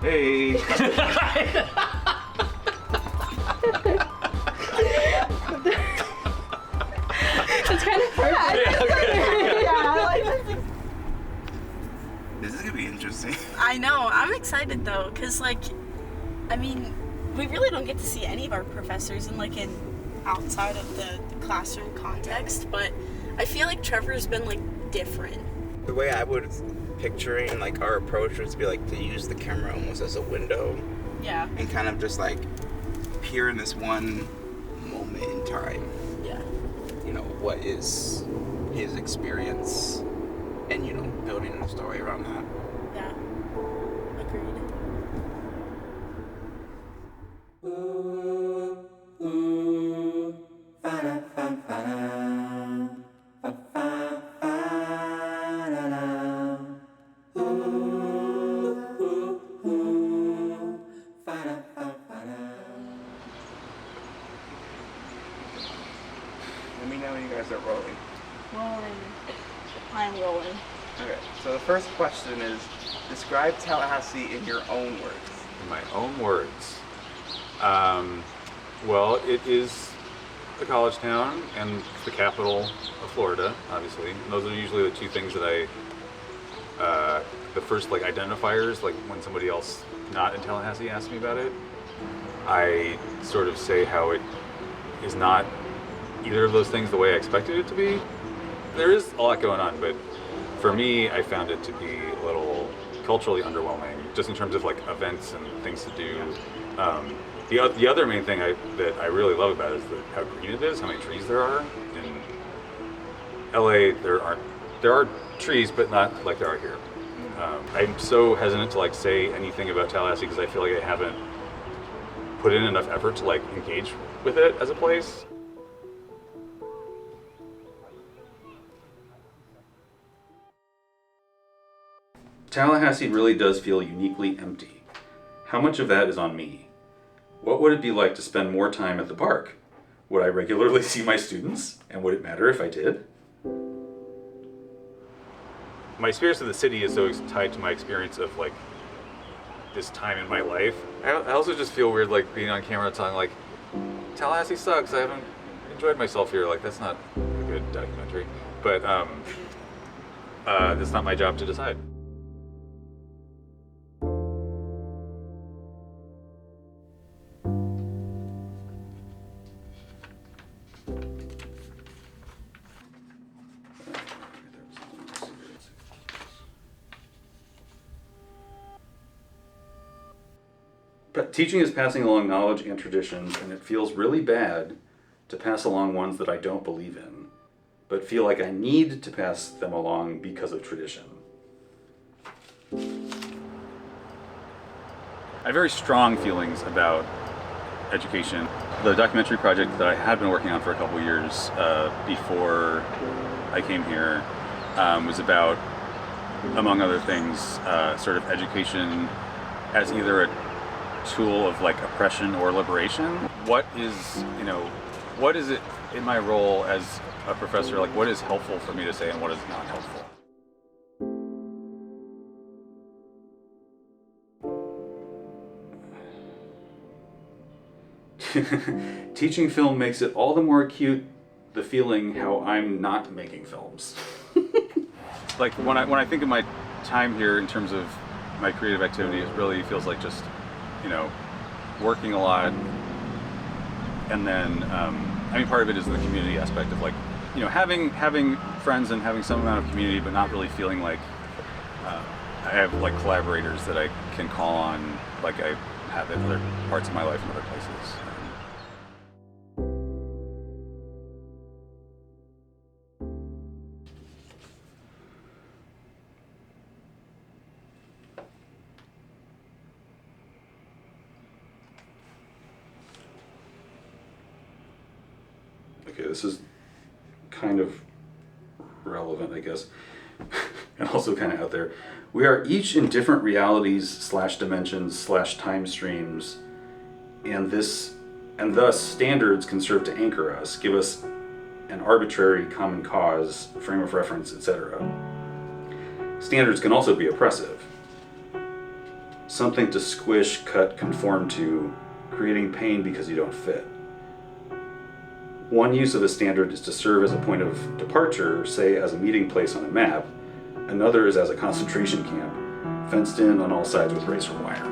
Hey. It's kind of perfect. Yeah, like, This is gonna be interesting. I know. I'm excited though, cause like, I mean, we really don't get to see any of our professors in like an outside of the classroom context, but I feel like Trevor's been like different. The way I would picturing like our approach would be like to use the camera almost as a window Yeah. and kind of just like peer in this one moment in time. Yeah. You know, what is his experience and, you know, building a story around that. Yeah. Agreed. Let me know when you guys are rolling. Rolling. I'm rolling. Okay, so the first question is, describe Tallahassee in your own words. In my own words. Well, it is a college town and the capital of Florida, obviously. And those are usually the two things that the first like identifiers, like when somebody else not in Tallahassee asks me about it, I sort of say how it is not either of those things the way I expected it to be. There is a lot going on, but for me, I found it to be a little culturally underwhelming, just in terms of like events and things to do. The other main thing that I really love about it is how green it is, how many trees there are. In LA, there are trees, but not like there are here. I'm so hesitant to like say anything about Tallahassee because I feel like I haven't put in enough effort to like engage with it as a place. Tallahassee really does feel uniquely empty. How much of that is on me? What would it be like to spend more time at the park? Would I regularly see my students? And would it matter if I did? My experience of the city is so tied to my experience of like this time in my life. I also just feel weird like being on camera talking like, Tallahassee sucks, I haven't enjoyed myself here. Like that's not a good documentary. But that's not my job to decide. But teaching is passing along knowledge and traditions, and it feels really bad to pass along ones that I don't believe in, but feel like I need to pass them along because of tradition. I have very strong feelings about education. The documentary project that I had been working on for a couple years before I came here was about, among other things, sort of education as either a tool of like oppression or liberation. What is it in my role as a professor, like what is helpful for me to say and what is not helpful? Teaching film makes it all the more acute, the feeling how I'm not making films. Like when I think of my time here in terms of my creative activity, it really feels like just, working a lot, and then I mean part of it is the community aspect of like, having friends and having some amount of community, but not really feeling like I have like collaborators that I can call on, like I have in other parts of my life and other places. Okay, this is kind of relevant, I guess, and also kind of out there. We are each in different realities / dimensions / time streams, and thus standards can serve to anchor us, give us an arbitrary common cause, frame of reference, etc. Standards can also be oppressive. something to squish, cut, conform to, creating pain because you don't fit. One use of the standard is to serve as a point of departure, say as a meeting place on a map. Another is as a concentration camp, fenced in on all sides with razor wire.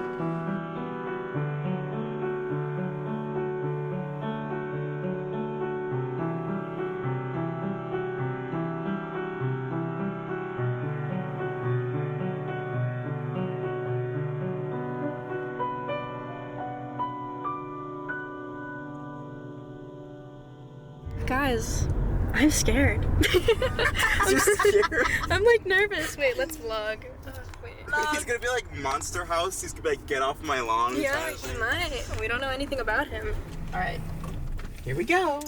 Guys, I'm scared. You're scared? I'm like nervous. Wait, let's vlog. Wait. He's gonna be like Monster House. He's gonna be like, get off my lawn. Yeah, he might. We don't know anything about him. All right. Here we go.